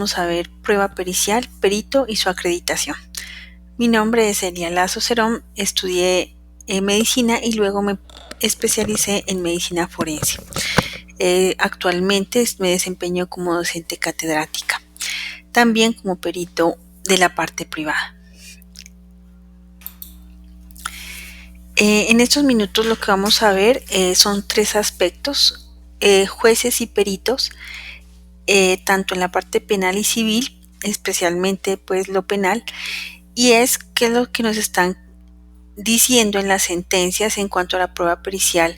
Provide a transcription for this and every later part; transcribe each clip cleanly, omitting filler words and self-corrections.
Vamos a ver prueba pericial, perito y su acreditación. Mi nombre es Elia Lazo Cerón, estudié medicina y luego me especialicé en medicina forense. Actualmente me desempeño como docente catedrática, también como perito de la parte privada. En estos minutos lo que vamos a ver son tres aspectos, jueces y peritos, tanto en la parte penal y civil, especialmente pues lo penal, y es qué es lo que nos están diciendo en las sentencias en cuanto a la prueba pericial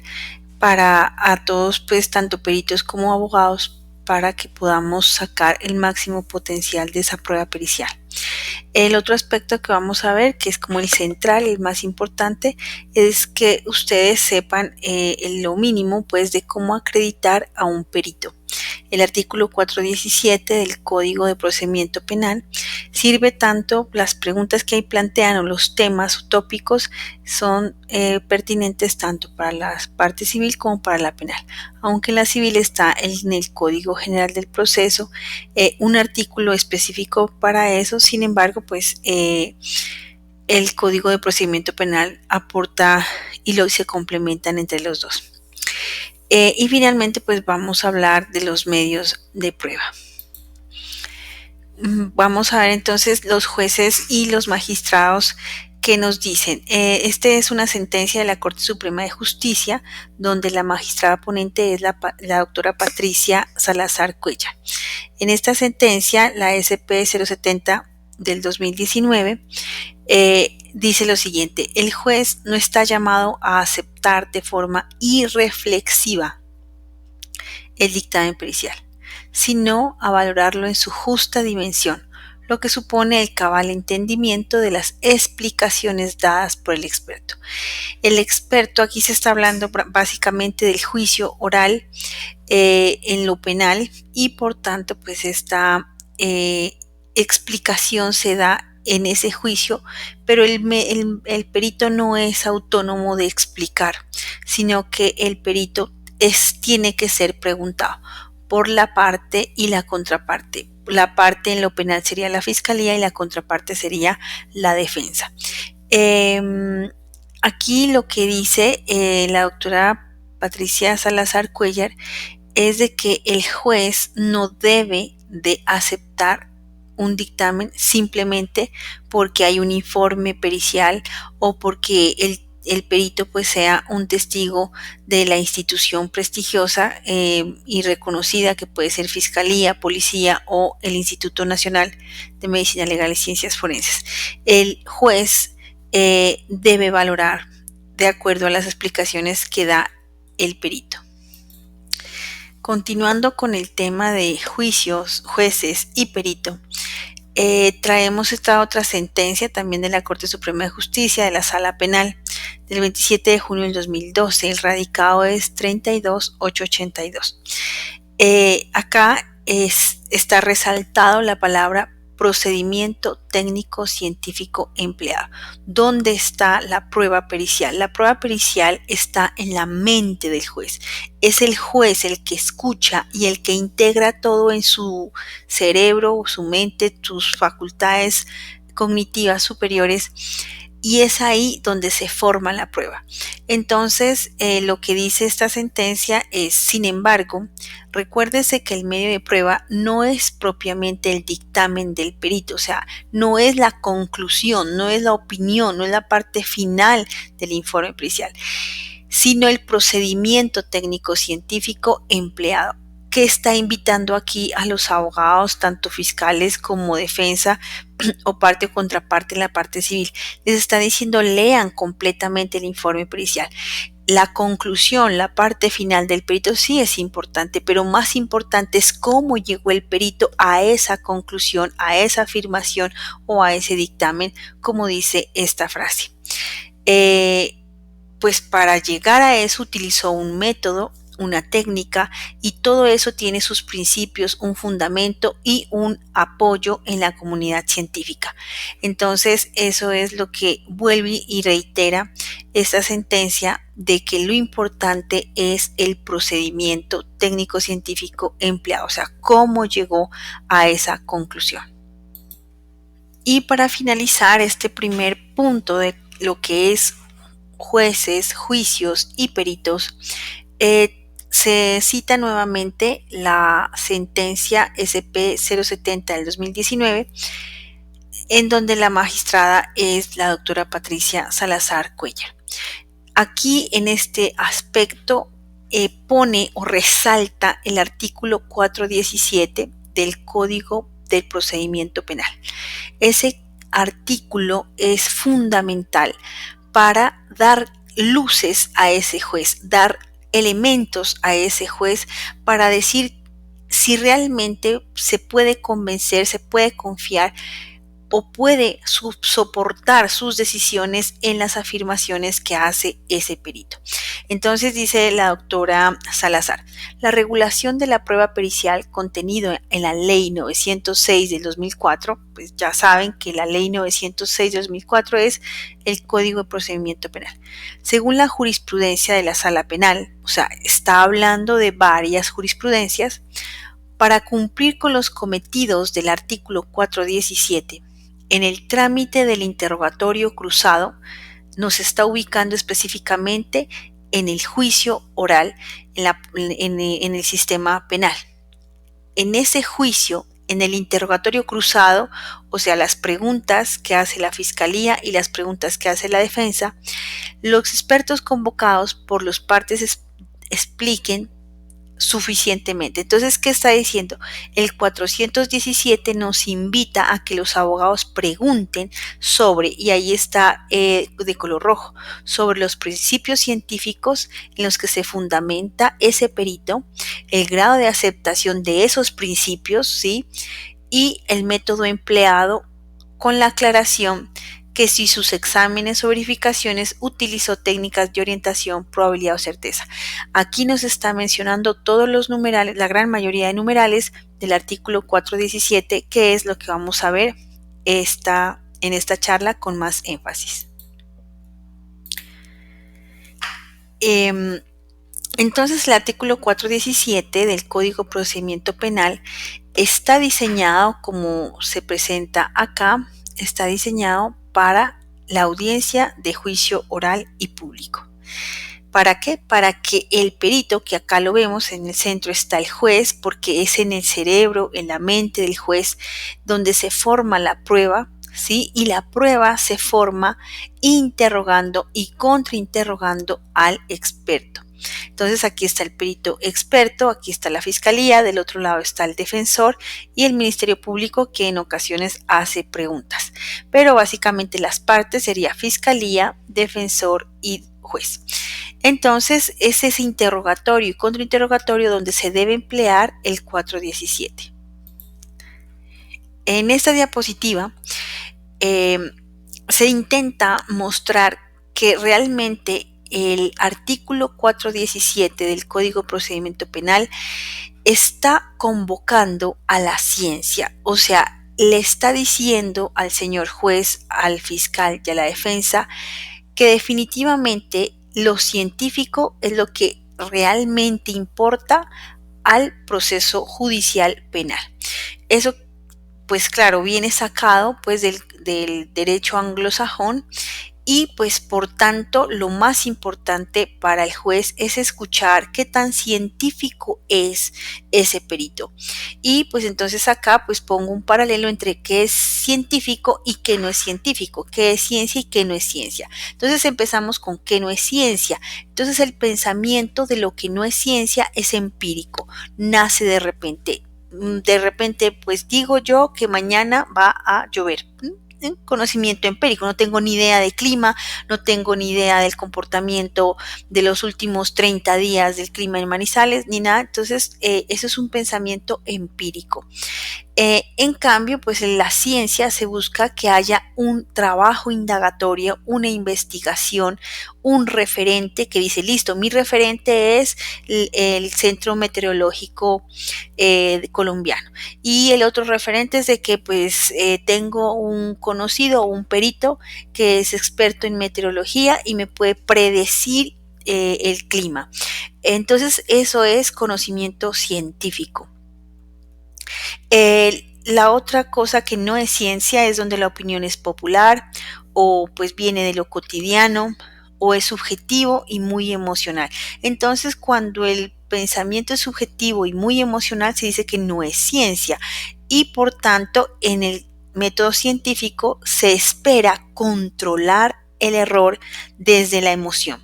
para a todos, pues tanto peritos como abogados, para que podamos sacar el máximo potencial de esa prueba pericial. El otro aspecto que vamos a ver, que es como el central, el más importante, es que ustedes sepan lo mínimo pues de cómo acreditar a un perito. El artículo 417 del Código de Procedimiento Penal sirve tanto, las preguntas que ahí plantean o los temas o tópicos son pertinentes tanto para la parte civil como para la penal. Aunque en la civil está en el Código General del Proceso un artículo específico para eso, sin embargo, pues el Código de Procedimiento Penal aporta y se complementan entre los dos. Y finalmente pues vamos a hablar de los medios de prueba. Vamos a ver entonces los jueces y los magistrados que nos dicen. Esta es una sentencia de la Corte Suprema de Justicia donde la magistrada ponente es la doctora Patricia Salazar Cuellar. En esta sentencia, la SP 070 del 2019 dice lo siguiente: el juez no está llamado a aceptar de forma irreflexiva el dictamen pericial, sino a valorarlo en su justa dimensión, lo que supone el cabal entendimiento de las explicaciones dadas por el experto. El experto, aquí se está hablando básicamente del juicio oral en lo penal, y por tanto pues esta explicación se da en ese juicio, pero el perito no es autónomo de explicar, sino que el perito tiene que ser preguntado por la parte y la contraparte. La parte en lo penal sería la fiscalía y la contraparte sería la defensa. Aquí lo que dice la doctora Patricia Salazar Cuellar es de que el juez no debe de aceptar un dictamen simplemente porque hay un informe pericial o porque el perito pues sea un testigo de la institución prestigiosa y reconocida, que puede ser Fiscalía, Policía o el Instituto Nacional de Medicina Legal y Ciencias Forenses. El juez debe valorar de acuerdo a las explicaciones que da el perito. Continuando con el tema de juicios, jueces y perito, traemos esta otra sentencia también de la Corte Suprema de Justicia de la Sala Penal del 27 de junio del 2012. El radicado es 32882. Acá está resaltado la palabra procedimiento técnico científico empleado. ¿Dónde está la prueba pericial? La prueba pericial está en la mente del juez. Es el juez el que escucha y el que integra todo en su cerebro, su mente, sus facultades cognitivas superiores, y es ahí donde se forma la prueba. Entonces, lo que dice esta sentencia es: sin embargo, recuérdese que el medio de prueba no es propiamente el dictamen del perito, o sea, no es la conclusión, no es la opinión, no es la parte final del informe pericial, sino el procedimiento técnico-científico empleado, que está invitando aquí a los abogados, tanto fiscales como defensa o parte o contraparte en la parte civil. Les está diciendo: lean completamente el informe pericial. La conclusión, la parte final del perito sí es importante, pero más importante es cómo llegó el perito a esa conclusión, a esa afirmación o a ese dictamen, como dice esta frase. Pues para llegar a eso utilizó un método una técnica, y todo eso tiene sus principios, un fundamento y un apoyo en la comunidad científica. Entonces, eso es lo que vuelve y reitera esta sentencia de que lo importante es el procedimiento técnico-científico empleado, o sea, cómo llegó a esa conclusión. Y para finalizar este primer punto de lo que es jueces, juicios y peritos, se cita nuevamente la sentencia SP 070 del 2019, en donde la magistrada es la doctora Patricia Salazar Cuellar. Aquí en este aspecto pone o resalta el artículo 417 del Código del Procedimiento Penal. Ese artículo es fundamental para dar luces a ese juez, dar elementos a ese juez para decir si realmente se puede convencer, se puede confiar o puede soportar sus decisiones en las afirmaciones que hace ese perito. Entonces dice la doctora Salazar, la regulación de la prueba pericial contenido en la Ley 906 del 2004, pues ya saben que la Ley 906 del 2004 es el Código de Procedimiento Penal. Según la jurisprudencia de la Sala Penal, o sea, está hablando de varias jurisprudencias, para cumplir con los cometidos del artículo 417, en el trámite del interrogatorio cruzado, nos está ubicando específicamente en el juicio oral en el sistema penal. En ese juicio, en el interrogatorio cruzado, o sea, las preguntas que hace la fiscalía y las preguntas que hace la defensa, los expertos convocados por las partes expliquen suficientemente. Entonces, ¿qué está diciendo? El 417 nos invita a que los abogados pregunten sobre, y ahí está de color rojo, sobre los principios científicos en los que se fundamenta ese perito, el grado de aceptación de esos principios, ¿sí? Y el método empleado, con la aclaración que si sus exámenes o verificaciones utilizó técnicas de orientación, probabilidad o certeza. Aquí nos está mencionando todos los numerales, la gran mayoría de numerales del artículo 417, que es lo que vamos a ver en esta charla con más énfasis. Entonces, el artículo 417 del Código de Procedimiento Penal está diseñado, como se presenta acá, está diseñado para la audiencia de juicio oral y público. ¿Para qué? Para que el perito, que acá lo vemos, en el centro está el juez, porque es en el cerebro, en la mente del juez, donde se forma la prueba, ¿sí? Y la prueba se forma interrogando y contrainterrogando al experto. Entonces aquí está el perito experto, aquí está la fiscalía, del otro lado está el defensor y el Ministerio Público, que en ocasiones hace preguntas. Pero básicamente las partes sería fiscalía, defensor y juez. Entonces es ese interrogatorio y contrainterrogatorio donde se debe emplear el 417. En esta diapositiva se intenta mostrar que realmente el artículo 417 del Código de Procedimiento Penal está convocando a la ciencia, o sea, le está diciendo al señor juez, al fiscal y a la defensa que definitivamente lo científico es lo que realmente importa al proceso judicial penal. Eso, pues claro, viene sacado pues del derecho anglosajón, y pues por tanto lo más importante para el juez es escuchar qué tan científico es ese perito. Y pues entonces acá pues pongo un paralelo entre qué es científico y qué no es científico, qué es ciencia y qué no es ciencia. Entonces empezamos con qué no es ciencia. Entonces el pensamiento de lo que no es ciencia es empírico, nace de repente. De repente pues digo yo que mañana va a llover. Conocimiento empírico, no tengo ni idea de clima, no tengo ni idea del comportamiento de los últimos 30 días del clima en Manizales, ni nada. Entonces eso es un pensamiento empírico. En cambio, pues en la ciencia se busca que haya un trabajo indagatorio, una investigación, un referente que dice, listo, mi referente es el Centro Meteorológico colombiano. Y el otro referente es de que pues tengo un conocido o un perito que es experto en meteorología y me puede predecir el clima. Entonces, eso es conocimiento científico. La otra cosa que no es ciencia es donde la opinión es popular o pues viene de lo cotidiano o es subjetivo y muy emocional. Entonces, cuando el pensamiento es subjetivo y muy emocional, se dice que no es ciencia y por tanto en el método científico se espera controlar el error desde la emoción.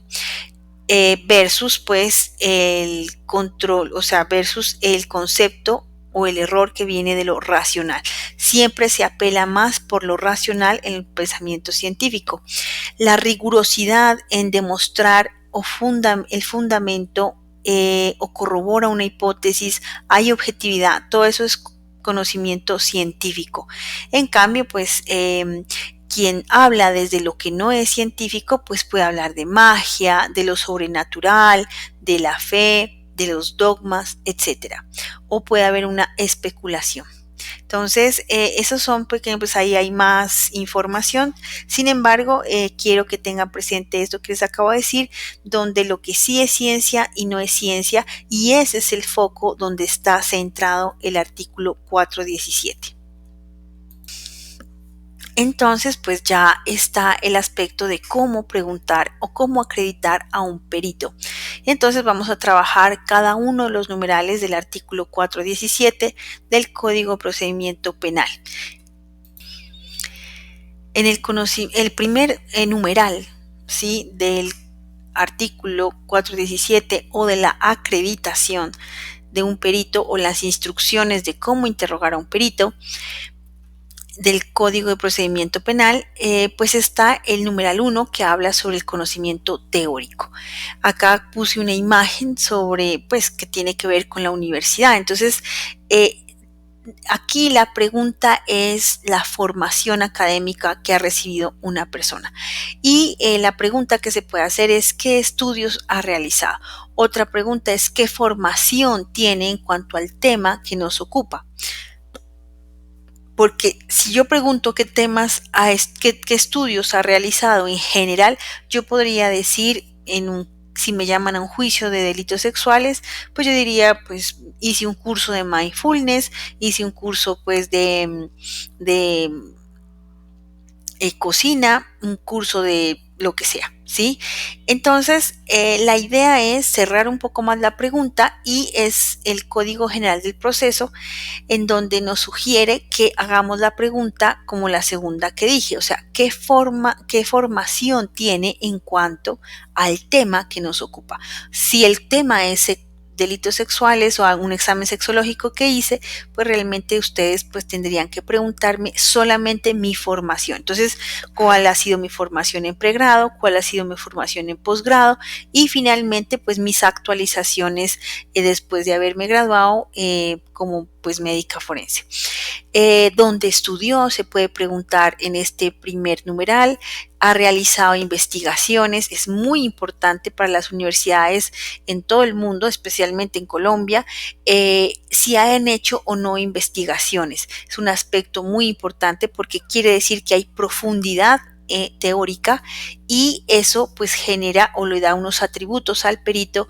Versus pues el control, o sea, versus el concepto o el error que viene de lo racional. Siempre se apela más por lo racional en el pensamiento científico. La rigurosidad en demostrar el fundamento o corrobora una hipótesis, hay objetividad, todo eso es conocimiento científico. En cambio, pues quien habla desde lo que no es científico, pues puede hablar de magia, de lo sobrenatural, de la fe, de los dogmas, etcétera. O puede haber una especulación. Entonces, esos son pequeños, pues ahí hay más información. Sin embargo, quiero que tengan presente esto que les acabo de decir, donde lo que sí es ciencia y no es ciencia, y ese es el foco donde está centrado el artículo 417. Entonces, pues ya está el aspecto de cómo preguntar o cómo acreditar a un perito. Entonces vamos a trabajar cada uno de los numerales del artículo 417 del Código de Procedimiento Penal. En el primer numeral, ¿sí?, del artículo 417 o de la acreditación de un perito o las instrucciones de cómo interrogar a un perito, del Código de Procedimiento Penal, pues está el numeral 1 que habla sobre el conocimiento teórico. Acá puse una imagen sobre, pues, que tiene que ver con la universidad. Entonces, aquí la pregunta es la formación académica que ha recibido una persona. Y la pregunta que se puede hacer es ¿qué estudios ha realizado? Otra pregunta es ¿qué formación tiene en cuanto al tema que nos ocupa? Porque si yo pregunto qué temas, qué estudios ha realizado en general, yo podría decir si me llaman a un juicio de delitos sexuales, pues yo diría, pues hice un curso de mindfulness, hice un curso pues de cocina, un curso de lo que sea, ¿sí? Entonces, la idea es cerrar un poco más la pregunta y es el Código General del Proceso en donde nos sugiere que hagamos la pregunta como la segunda que dije, o sea, qué formación tiene en cuanto al tema que nos ocupa. Si el tema es delitos sexuales o un examen sexológico que hice, pues realmente ustedes pues tendrían que preguntarme solamente mi formación. Entonces, ¿cuál ha sido mi formación en pregrado? ¿Cuál ha sido mi formación en posgrado? Y finalmente, pues mis actualizaciones después de haberme graduado como pues médica forense. ¿Dónde estudió? Se puede preguntar en este primer numeral. Ha realizado investigaciones, es muy importante para las universidades en todo el mundo, especialmente en Colombia, si han hecho o no investigaciones. Es un aspecto muy importante porque quiere decir que hay profundidad teórica y eso pues genera o le da unos atributos al perito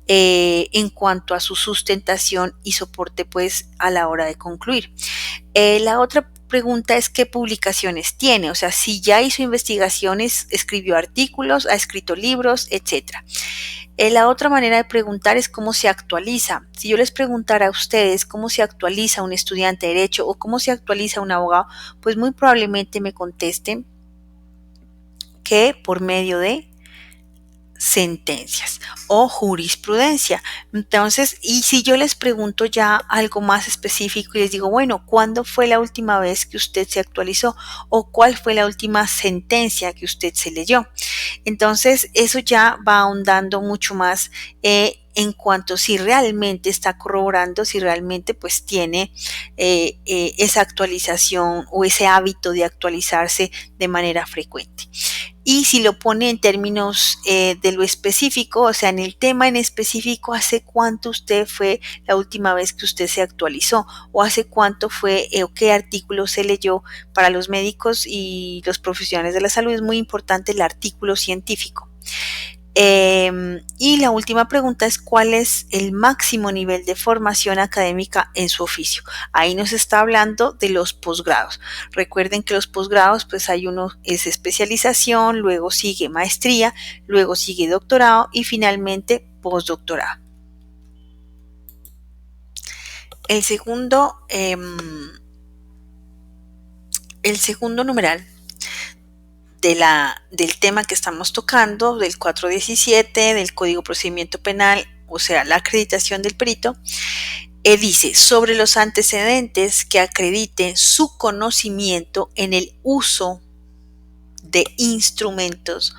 en cuanto a su sustentación y soporte pues a la hora de concluir. La otra pregunta es qué publicaciones tiene, o sea, si ya hizo investigaciones, escribió artículos, ha escrito libros, etcétera. La otra manera de preguntar es cómo se actualiza. Si yo les preguntara a ustedes cómo se actualiza un estudiante de derecho o cómo se actualiza un abogado, pues muy probablemente me contesten que por medio de sentencias o jurisprudencia. Entonces, y si yo les pregunto ya algo más específico y les digo, bueno, ¿cuándo fue la última vez que usted se actualizó? ¿O cuál fue la última sentencia que usted se leyó? Entonces, eso ya va ahondando mucho más en cuanto si realmente está corroborando, si realmente pues tiene esa actualización o ese hábito de actualizarse de manera frecuente. Y si lo pone en términos de lo específico, o sea, en el tema en específico, ¿hace cuánto usted fue la última vez que usted se actualizó? ¿O hace cuánto fue o qué artículo se leyó? Para los médicos y los profesionales de la salud es muy importante el artículo científico. Y la última pregunta es ¿cuál es el máximo nivel de formación académica en su oficio? Ahí nos está hablando de los posgrados. Recuerden que los posgrados, pues hay uno es especialización, luego sigue maestría, luego sigue doctorado y finalmente postdoctorado. El segundo, numeral del tema que estamos tocando, del 417, del Código Procedimiento Penal, o sea, la acreditación del perito, dice, sobre los antecedentes que acrediten su conocimiento en el uso de instrumentos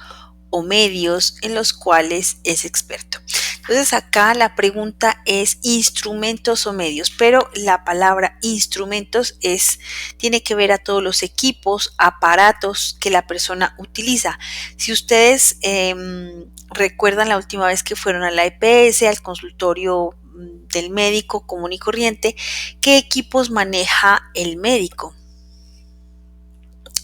o medios en los cuales es experto. Entonces acá la pregunta es instrumentos o medios, pero la palabra instrumentos tiene que ver a todos los equipos, aparatos que la persona utiliza. Si ustedes recuerdan la última vez que fueron a la EPS, al consultorio del médico común y corriente, ¿qué equipos maneja el médico?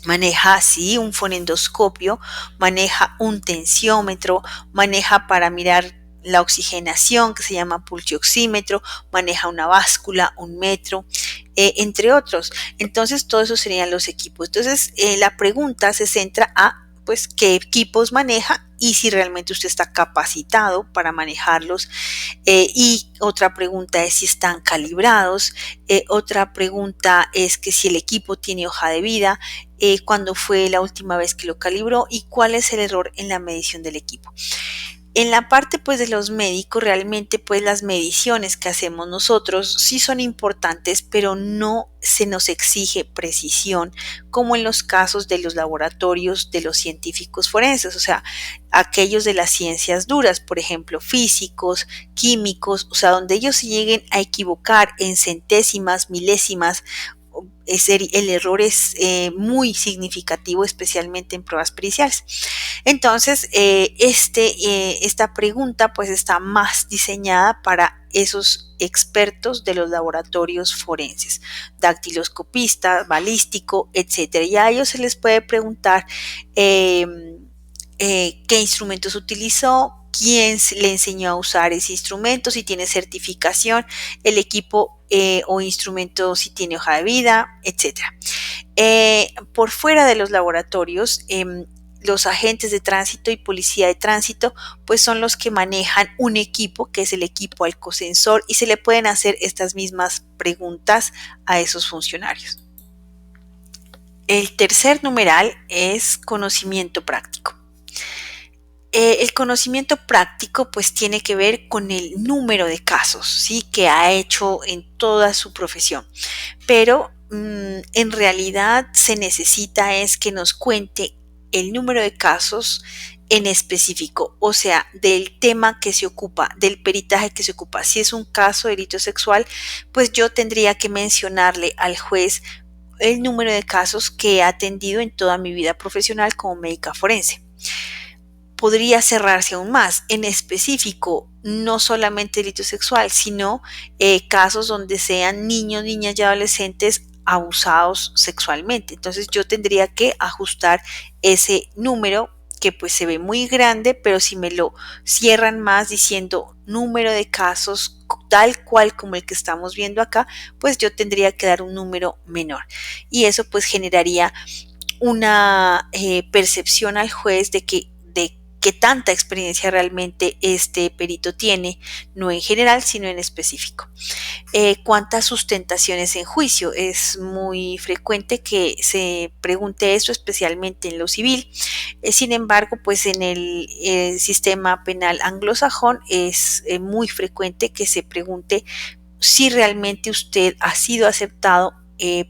Maneja, sí, un fonendoscopio, maneja un tensiómetro, maneja para mirar la oxigenación, que se llama pulsioxímetro, maneja una báscula, un metro, entre otros. Entonces, todos esos serían los equipos. Entonces, la pregunta se centra a, pues, qué equipos maneja y si realmente usted está capacitado para manejarlos. Y otra pregunta es si están calibrados. Otra pregunta es que si el equipo tiene hoja de vida, cuándo fue la última vez que lo calibró y cuál es el error en la medición del equipo. En la parte pues de los médicos, realmente pues las mediciones que hacemos nosotros sí son importantes, pero no se nos exige precisión como en los casos de los laboratorios de los científicos forenses, o sea, aquellos de las ciencias duras, por ejemplo, físicos, químicos, o sea, donde ellos se lleguen a equivocar en centésimas, milésimas. El error es muy significativo, especialmente en pruebas periciales. Entonces, esta pregunta pues está más diseñada para esos expertos de los laboratorios forenses, dactiloscopista, balístico, etcétera. Y a ellos se les puede preguntar qué instrumentos utilizó, quién le enseñó a usar ese instrumento, si tiene certificación, el equipo o instrumento si tiene hoja de vida, etc. Por fuera de los laboratorios, los agentes de tránsito y policía de tránsito pues son los que manejan un equipo que es el equipo alcosensor y se le pueden hacer estas mismas preguntas a esos funcionarios. El tercer numeral es conocimiento práctico. El conocimiento práctico pues tiene que ver con el número de casos, ¿sí?, que ha hecho en toda su profesión, pero en realidad se necesita es que nos cuente el número de casos en específico, o sea, del tema que se ocupa, del peritaje que se ocupa. Si es un caso de delito sexual, pues yo tendría que mencionarle al juez el número de casos que he atendido en toda mi vida profesional como médica forense. Podría cerrarse aún más, en específico, no solamente delito sexual, sino casos donde sean niños, niñas y adolescentes abusados sexualmente. Entonces yo tendría que ajustar ese número que pues se ve muy grande, pero si me lo cierran más diciendo número de casos tal cual como el que estamos viendo acá, pues yo tendría que dar un número menor. Y eso pues generaría una percepción al juez de qué tanta experiencia realmente este perito tiene, no en general, sino en específico. ¿Cuántas sustentaciones en juicio? Es muy frecuente que se pregunte eso, especialmente en lo civil. Sin embargo, pues en el sistema penal anglosajón es muy frecuente que se pregunte si realmente usted ha sido aceptado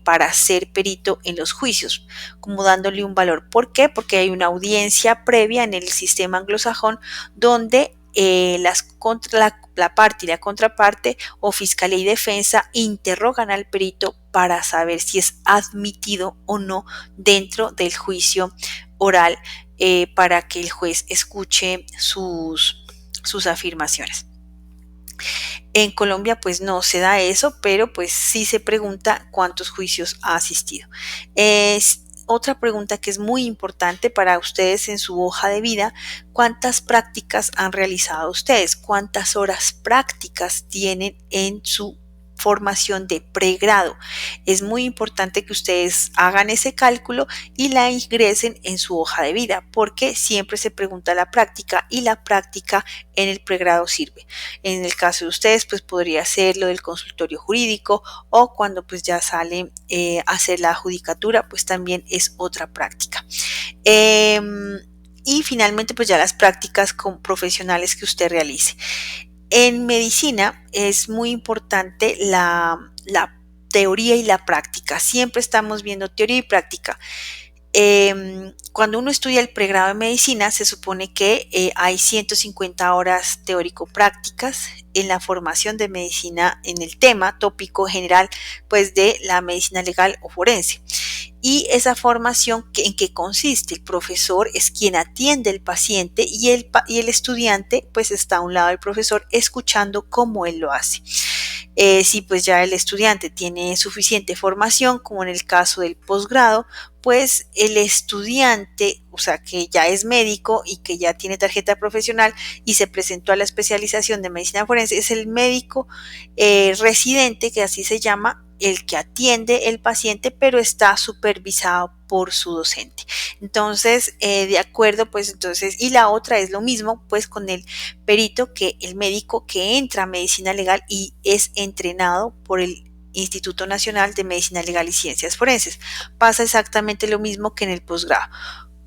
para ser perito en los juicios, como dándole un valor. ¿Por qué? Porque hay una audiencia previa en el sistema anglosajón donde la parte y la contraparte o fiscalía y defensa interrogan al perito para saber si es admitido o no dentro del juicio oral, para que el juez escuche sus afirmaciones. En Colombia pues no se da eso, pero pues sí se pregunta cuántos juicios ha asistido. Otra pregunta que es muy importante para ustedes en su hoja de vida: ¿cuántas prácticas han realizado ustedes? ¿Cuántas horas prácticas tienen en su formación de pregrado? Es muy importante que ustedes hagan ese cálculo y la ingresen en su hoja de vida, porque siempre se pregunta la práctica y la práctica en el pregrado sirve. En el caso de ustedes, pues podría ser lo del consultorio jurídico, o cuando pues ya sale a hacer la judicatura, pues también es otra práctica. Y finalmente, pues ya las prácticas con profesionales que usted realice. En medicina es muy importante la teoría y la práctica. Siempre estamos viendo teoría y práctica. Cuando uno estudia el pregrado de medicina, se supone que hay 150 horas teórico-prácticas en la formación de medicina en el tema tópico general, pues de la medicina legal o forense. Y esa formación, ¿en qué consiste? El profesor es quien atiende al paciente y el estudiante pues está a un lado del profesor escuchando cómo él lo hace. Si pues ya el estudiante tiene suficiente formación, como en el caso del posgrado, pues el estudiante, o sea, que ya es médico y que ya tiene tarjeta profesional y se presentó a la especialización de medicina forense, es el médico residente, que así se llama, el que atiende el paciente, pero está supervisado por su docente. Entonces, de acuerdo, pues entonces, y la otra es lo mismo, pues con el perito, que el médico que entra a medicina legal y es entrenado por el Instituto Nacional de Medicina Legal y Ciencias Forenses. Pasa exactamente lo mismo que en el posgrado.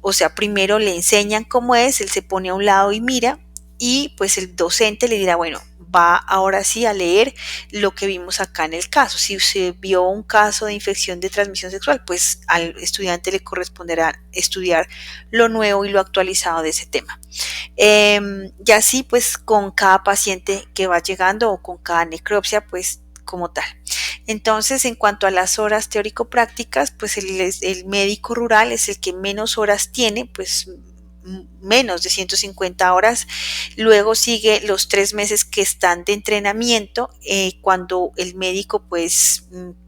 O sea, primero le enseñan cómo es, él se pone a un lado y mira, y pues el docente le dirá, bueno, va ahora sí a leer lo que vimos acá en el caso. Si se vio un caso de infección de transmisión sexual, pues al estudiante le corresponderá estudiar lo nuevo y lo actualizado de ese tema. Y así pues con cada paciente que va llegando o con cada necropsia, pues como tal. Entonces, en cuanto a las horas teórico-prácticas, pues el médico rural es el que menos horas tiene, pues menos de 150 horas. Luego sigue los 3 meses que están de entrenamiento, cuando el médico pues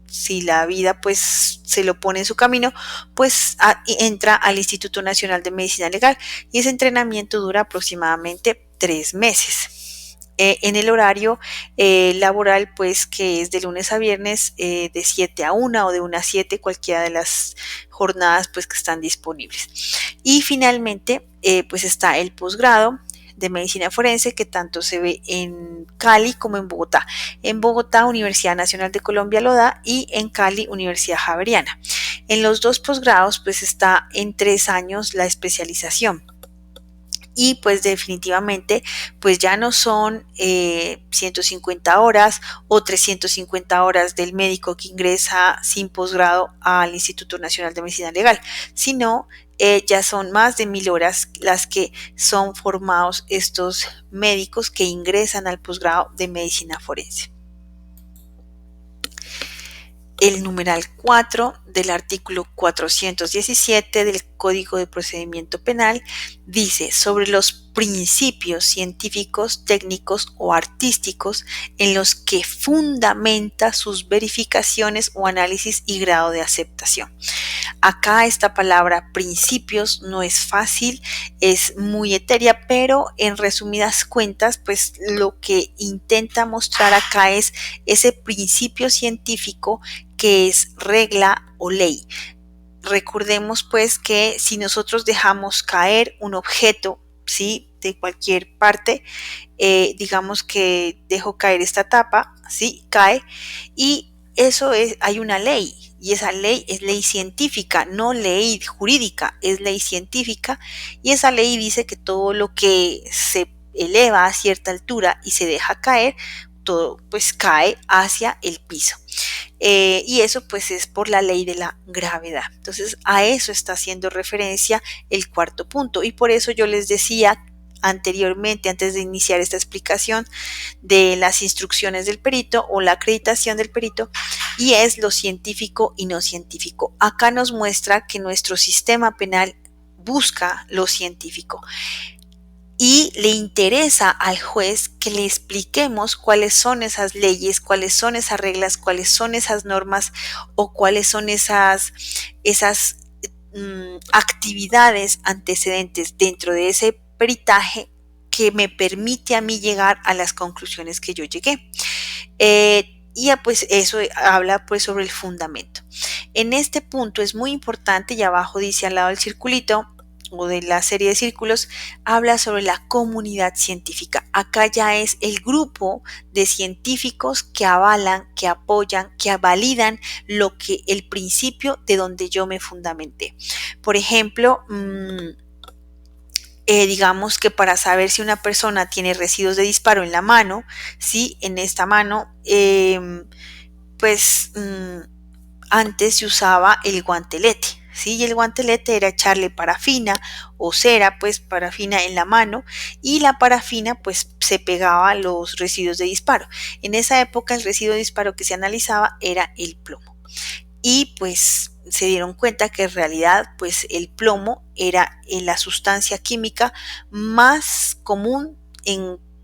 si la vida pues se lo pone en su camino, pues entra al Instituto Nacional de Medicina Legal, y ese entrenamiento dura aproximadamente 3 meses. En el horario laboral, pues que es de lunes a viernes, de 7 a 1 o de 1 a 7, cualquiera de las jornadas pues que están disponibles. Y finalmente, pues está el posgrado de medicina forense, que tanto se ve en Cali como en Bogotá. En Bogotá, Universidad Nacional de Colombia lo da, y en Cali, Universidad Javeriana. En los dos posgrados, pues está en 3 años la especialización. Y pues definitivamente pues ya no son 150 horas o 350 horas del médico que ingresa sin posgrado al Instituto Nacional de Medicina Legal, sino ya son más de 1000 horas las que son formados estos médicos que ingresan al posgrado de medicina forense. El numeral 4 del artículo 417 del Código de Procedimiento Penal dice sobre los principios científicos, técnicos o artísticos en los que fundamenta sus verificaciones o análisis y grado de aceptación. Acá esta palabra principios no es fácil, es muy etérea, pero en resumidas cuentas, pues lo que intenta mostrar acá es ese principio científico que es regla o ley. Recordemos pues que si nosotros dejamos caer un objeto, ¿sí?, de cualquier parte, digamos que dejo caer esta tapa, ¿sí?, cae, y eso es, hay una ley. y esa ley es ley científica, no ley jurídica, es ley científica, y esa ley dice que todo lo que se eleva a cierta altura y se deja caer, todo pues cae hacia el piso. Y eso pues es por la ley de la gravedad. Entonces a eso está haciendo referencia el cuarto punto, y por eso yo les decía anteriormente, antes de iniciar esta explicación de las instrucciones del perito o la acreditación del perito, y es lo científico y no científico. Acá nos muestra que nuestro sistema penal busca lo científico y le interesa al juez que le expliquemos cuáles son esas leyes, cuáles son esas reglas, cuáles son esas normas o cuáles son esas actividades antecedentes dentro de ese peritaje que me permite a mí llegar a las conclusiones que yo llegué. Y pues eso habla pues sobre el fundamento. En este punto es muy importante, y abajo dice al lado del circulito o de la serie de círculos, habla sobre la comunidad científica. Acá ya es el grupo de científicos que avalan, que apoyan, que validan lo que el principio de donde yo me fundamenté. Por ejemplo, digamos que para saber si una persona tiene residuos de disparo en la mano, ¿sí? En esta mano, antes se usaba el guantelete, ¿sí? Y el guantelete era echarle parafina o cera, pues parafina en la mano, y la parafina pues se pegaba a los residuos de disparo. En esa época el residuo de disparo que se analizaba era el plomo. Y pues se dieron cuenta que en realidad pues el plomo era la sustancia química más común,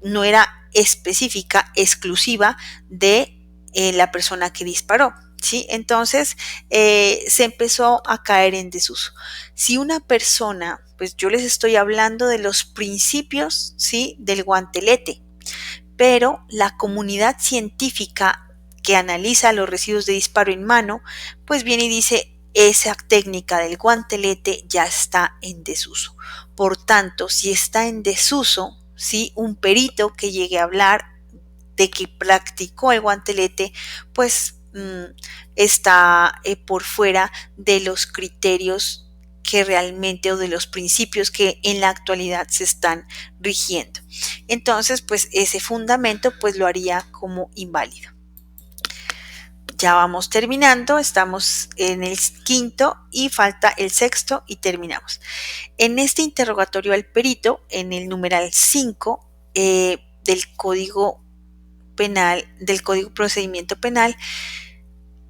no era específica, exclusiva de la persona que disparó, ¿sí? Entonces se empezó a caer en desuso. Si una persona, pues yo les estoy hablando de los principios, ¿sí? Del guantelete, pero la comunidad científica que analiza los residuos de disparo en mano, pues viene y dice, esa técnica del guantelete ya está en desuso. Por tanto, si está en desuso, ¿sí? Un perito que llegue a hablar de que practicó el guantelete, pues está por fuera de los criterios que realmente, o de los principios que en la actualidad se están rigiendo. Entonces, pues ese fundamento pues lo haría como inválido. Ya vamos terminando, estamos en el quinto y falta el sexto y terminamos. En este interrogatorio al perito, en el numeral 5 del Código Penal, del Código Procedimiento Penal,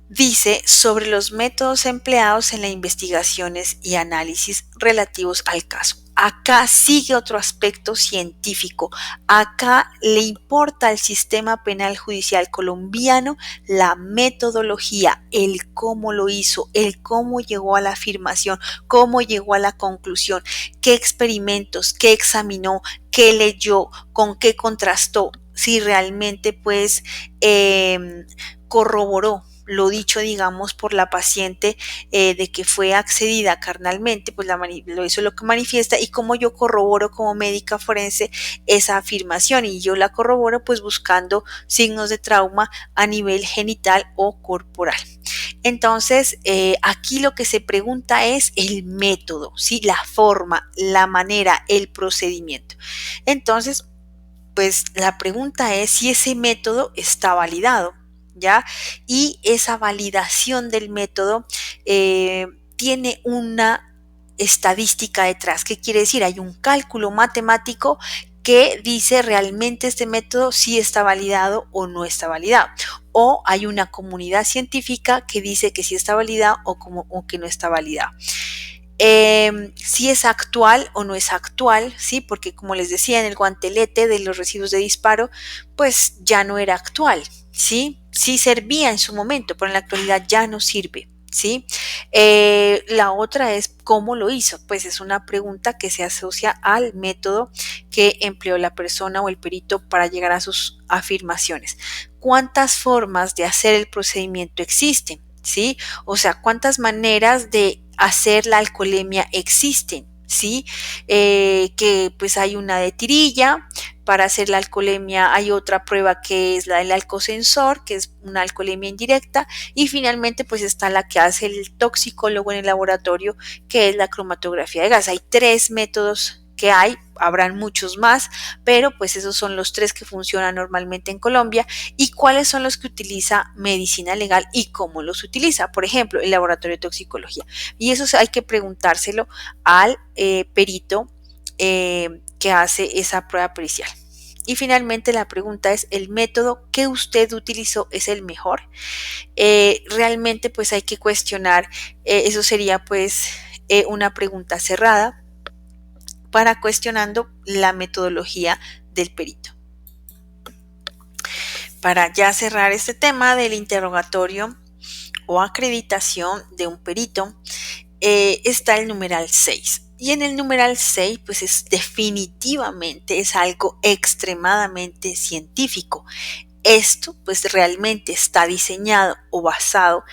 dice sobre los métodos empleados en las investigaciones y análisis relativos al caso. Acá sigue otro aspecto científico. Acá le importa al sistema penal judicial colombiano la metodología, el cómo lo hizo, el cómo llegó a la afirmación, cómo llegó a la conclusión, qué experimentos, qué examinó, qué leyó, con qué contrastó, si realmente pues corroboró lo dicho, digamos, por la paciente de que fue accedida carnalmente, pues eso es lo que manifiesta, y cómo yo corroboro como médica forense esa afirmación, y yo la corroboro pues buscando signos de trauma a nivel genital o corporal. Entonces, aquí lo que se pregunta es el método, ¿sí? La forma, la manera, el procedimiento. Entonces, pues la pregunta es si ese método está validado, ¿ya? Y esa validación del método tiene una estadística detrás. ¿Qué quiere decir? Hay un cálculo matemático que dice realmente este método sí está validado o no está validado. O hay una comunidad científica que dice que sí está validado o que no está validado. Si es actual o no es actual, ¿sí? Porque como les decía, en el guantelete de los residuos de disparo, pues ya no era actual, ¿sí? Sí servía en su momento, pero en la actualidad ya no sirve, ¿sí? La otra es cómo lo hizo, pues es una pregunta que se asocia al método que empleó la persona o el perito para llegar a sus afirmaciones. ¿Cuántas formas de hacer el procedimiento existen? ¿Sí? O sea, ¿cuántas maneras de hacer la alcoholemia existen? ¿Sí? Que pues hay una de tirilla para hacer la alcoholemia hay otra prueba que es la del alcosensor, que es una alcoholemia indirecta, y finalmente pues está la que hace el toxicólogo en el laboratorio, que es la cromatografía de gas. Hay 3 métodos que hay, habrán muchos más, pero pues esos son los 3 que funcionan normalmente en Colombia. ¿Y cuáles son los que utiliza medicina legal y cómo los utiliza? Por ejemplo, el laboratorio de toxicología. Y eso hay que preguntárselo al perito que hace esa prueba pericial. Y finalmente la pregunta es, ¿el método que usted utilizó es el mejor? Realmente pues hay que cuestionar, eso sería pues una pregunta cerrada para cuestionando la metodología del perito. Para ya cerrar este tema del interrogatorio o acreditación de un perito, está el numeral 6. Y en el numeral 6, pues definitivamente es algo extremadamente científico. Esto pues realmente está diseñado o basado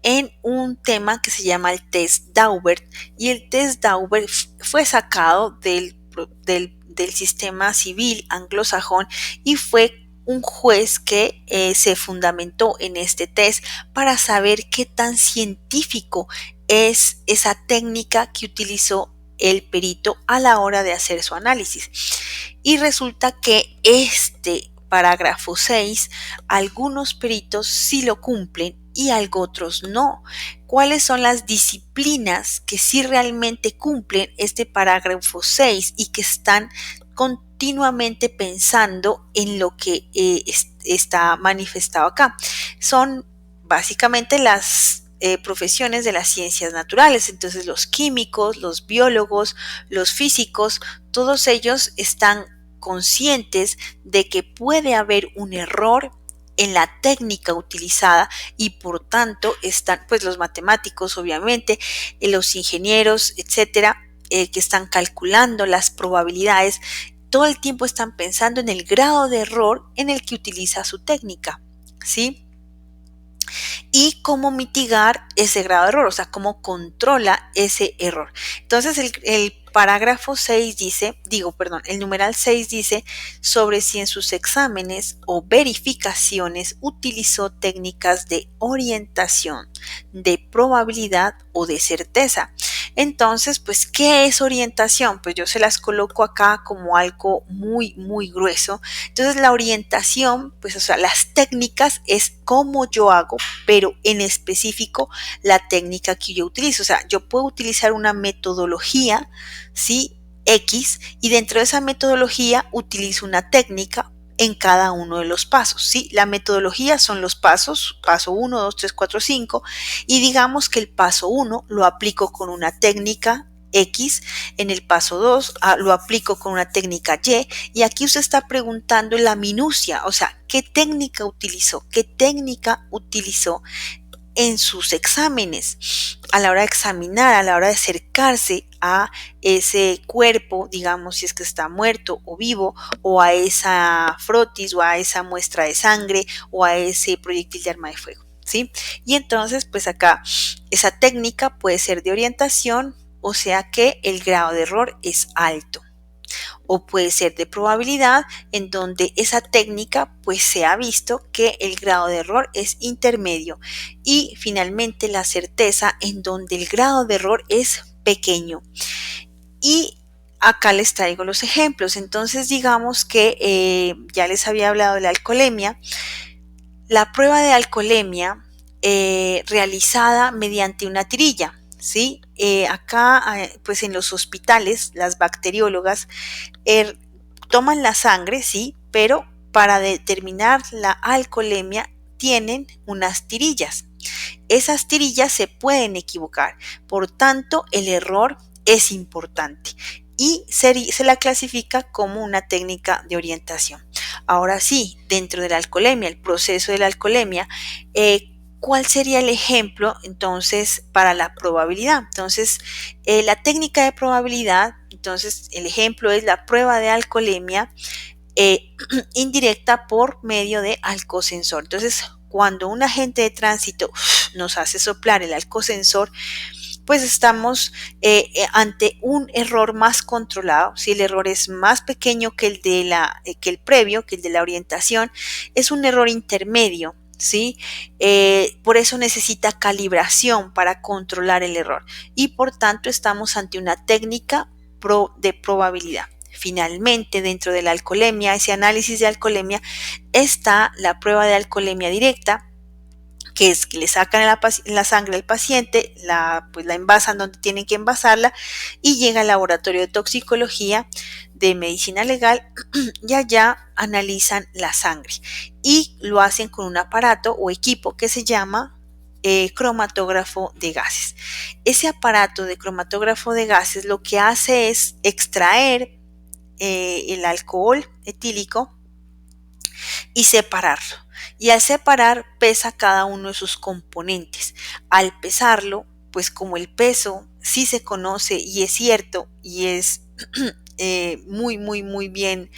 en un tema que se llama el test Daubert, y el test Daubert fue sacado del sistema civil anglosajón y fue un juez que se fundamentó en este test para saber qué tan científico es esa técnica que utilizó el perito a la hora de hacer su análisis. Y resulta que este parágrafo 6, algunos peritos sí lo cumplen y otros no. ¿Cuáles son las disciplinas que sí realmente cumplen este parágrafo 6 y que están continuamente pensando en lo que está manifestado acá? Son básicamente las profesiones de las ciencias naturales. Entonces los químicos, los biólogos, los físicos, todos ellos están conscientes de que puede haber un error en la técnica utilizada, y por tanto están pues los matemáticos, obviamente, los ingenieros, etcétera, que están calculando las probabilidades. Todo el tiempo están pensando en el grado de error en el que utiliza su técnica, ¿sí? Y cómo mitigar ese grado de error, o sea, cómo controla ese error. Entonces el parágrafo 6 dice, el numeral 6 dice sobre si en sus exámenes o verificaciones utilizó técnicas de orientación, de probabilidad o de certeza. Entonces, pues, ¿qué es orientación? Pues yo se las coloco acá como algo muy, muy grueso. Entonces, la orientación, pues, o sea, las técnicas es cómo yo hago, pero en específico la técnica que yo utilizo. O sea, yo puedo utilizar una metodología, ¿sí? X, y dentro de esa metodología utilizo una técnica en cada uno de los pasos, ¿sí? La metodología son los pasos, paso 1, 2, 3, 4, 5, y digamos que el paso 1 lo aplico con una técnica X, en el paso 2 lo aplico con una técnica y aquí usted está preguntando la minucia, o sea, ¿qué técnica utilizó? ¿Qué técnica utilizó en sus exámenes? A la hora de examinar, a la hora de acercarse a ese cuerpo, digamos, si es que está muerto o vivo, o a esa frotis, o a esa muestra de sangre, o a ese proyectil de arma de fuego, ¿sí? Y entonces, pues acá, esa técnica puede ser de orientación, o sea que el grado de error es alto. O puede ser de probabilidad, en donde esa técnica pues se ha visto que el grado de error es intermedio. Y finalmente la certeza, en donde el grado de error es pequeño. Y acá les traigo los ejemplos. Entonces digamos que ya les había hablado de la alcoholemia. La prueba de alcoholemia realizada mediante una tirilla, ¿sí? Acá pues en los hospitales las bacteriólogas toman la sangre, sí, pero para determinar la alcoholemia tienen unas tirillas. Esas tirillas se pueden equivocar, por tanto el error es importante y se la clasifica como una técnica de orientación. Ahora sí, dentro de la alcoholemia, el proceso de la alcoholemia, ¿cuál sería el ejemplo entonces para la probabilidad? Entonces, la técnica de probabilidad, entonces el ejemplo es la prueba de alcoholemia indirecta por medio de alcosensor. Entonces, cuando un agente de tránsito nos hace soplar el alcosensor, pues estamos ante un error más controlado. Si el error es más pequeño que que el previo, que el de la orientación, es un error intermedio. ¿Sí? Por eso necesita calibración para controlar el error y por tanto estamos ante una técnica de probabilidad. Finalmente, dentro de la alcoholemia, ese análisis de alcoholemia, está la prueba de alcoholemia directa, que es que le sacan la sangre al paciente, pues la envasan donde tienen que envasarla y llega al laboratorio de toxicología de medicina legal y allá analizan la sangre y lo hacen con un aparato o equipo que se llama cromatógrafo de gases. Ese aparato de cromatógrafo de gases lo que hace es extraer el alcohol etílico y separarlo. Y al separar pesa cada uno de sus componentes. Al pesarlo, pues como el peso sí se conoce y es cierto y es muy bien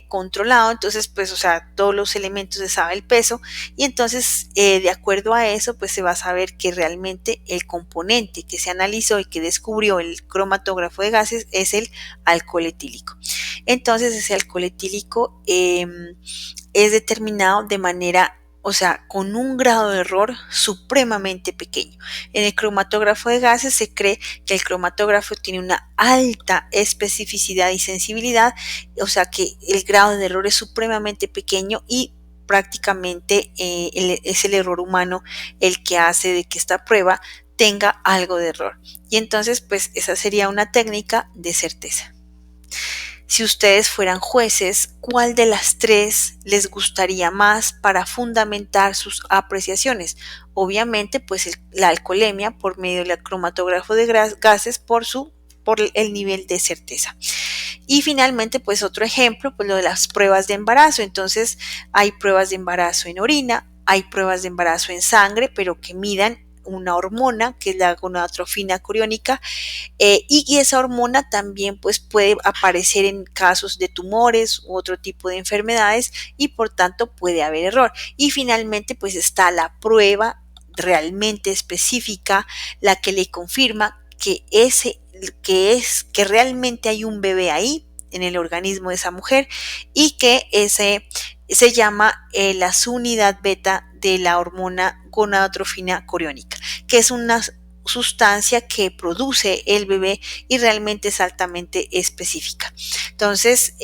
controlado, entonces pues o sea todos los elementos se sabe el peso y entonces de acuerdo a eso pues se va a saber que realmente el componente que se analizó y que descubrió el cromatógrafo de gases es el alcohol etílico. Entonces ese alcohol etílico es determinado de manera, o sea, con un grado de error supremamente pequeño. En el cromatógrafo de gases se cree que el cromatógrafo tiene una alta especificidad y sensibilidad, o sea que el grado de error es supremamente pequeño y prácticamente es el error humano el que hace de que esta prueba tenga algo de error. Y entonces, pues esa sería una técnica de certeza. Si ustedes fueran jueces, ¿cuál de las tres les gustaría más para fundamentar sus apreciaciones? Obviamente, pues la alcoholemia por medio del cromatógrafo de gases por el nivel de certeza. Y finalmente, pues otro ejemplo, pues lo de las pruebas de embarazo. Entonces, hay pruebas de embarazo en orina, hay pruebas de embarazo en sangre, pero que midan una hormona, que es la gonadotrofina coriónica, y esa hormona también pues puede aparecer en casos de tumores u otro tipo de enfermedades y por tanto puede haber error. Y finalmente pues está la prueba realmente específica, la que le confirma que realmente hay un bebé ahí en el organismo de esa mujer y que ese se llama la subunidad beta de la hormona gonadotrofina coriónica, que es una sustancia que produce el bebé y realmente es altamente específica. Entonces,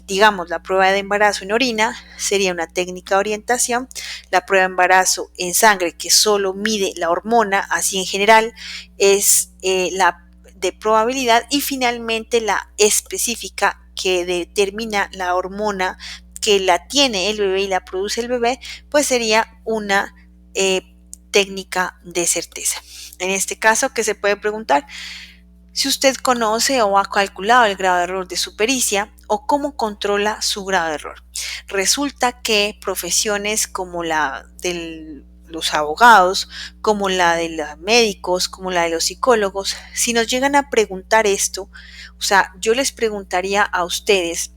digamos, la prueba de embarazo en orina sería una técnica de orientación, la prueba de embarazo en sangre, que solo mide la hormona, así en general, es la de probabilidad, y finalmente la específica, que determina la hormona que la tiene el bebé y la produce el bebé, pues sería una técnica de certeza. En este caso, ¿qué se puede preguntar? Si usted conoce o ha calculado el grado de error de su pericia o cómo controla su grado de error. Resulta que profesiones como la de los abogados, como la de los médicos, como la de los psicólogos, si nos llegan a preguntar esto, o sea, yo les preguntaría a ustedes,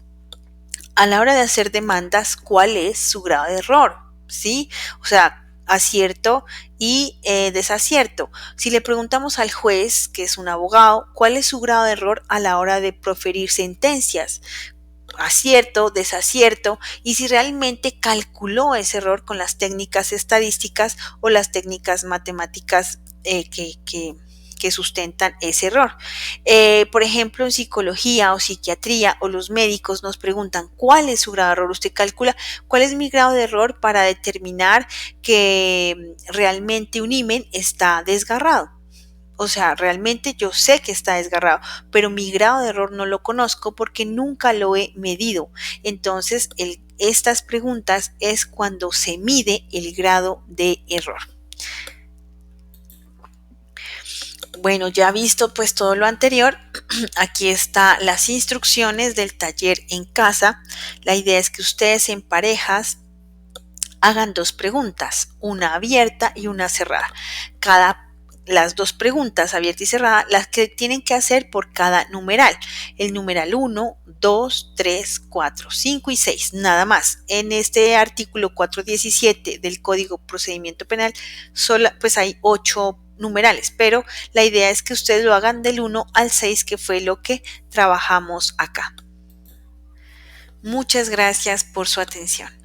a la hora de hacer demandas, ¿cuál es su grado de error? ¿Sí? O sea, acierto y desacierto. Si le preguntamos al juez, que es un abogado, ¿cuál es su grado de error a la hora de proferir sentencias? Acierto, desacierto, y si realmente calculó ese error con las técnicas estadísticas o las técnicas matemáticas que sustentan ese error. Por ejemplo, en psicología o psiquiatría o los médicos nos preguntan cuál es su grado de error. Usted calcula cuál es mi grado de error para determinar que realmente un himen está desgarrado. O sea, realmente yo sé que está desgarrado, pero mi grado de error no lo conozco porque nunca lo he medido. Entonces, estas preguntas es cuando se mide el grado de error. Bueno, ya visto pues todo lo anterior, aquí están las instrucciones del taller en casa. La idea es que ustedes en parejas hagan dos preguntas, una abierta y una cerrada. Las dos preguntas, abierta y cerrada, las que tienen que hacer por cada numeral. El numeral 1, 2, 3, 4, 5 y 6, nada más. En este artículo 417 del Código Procedimiento Penal, pues hay 8 numerales, pero la idea es que ustedes lo hagan del 1 al 6, que fue lo que trabajamos acá. Muchas gracias por su atención.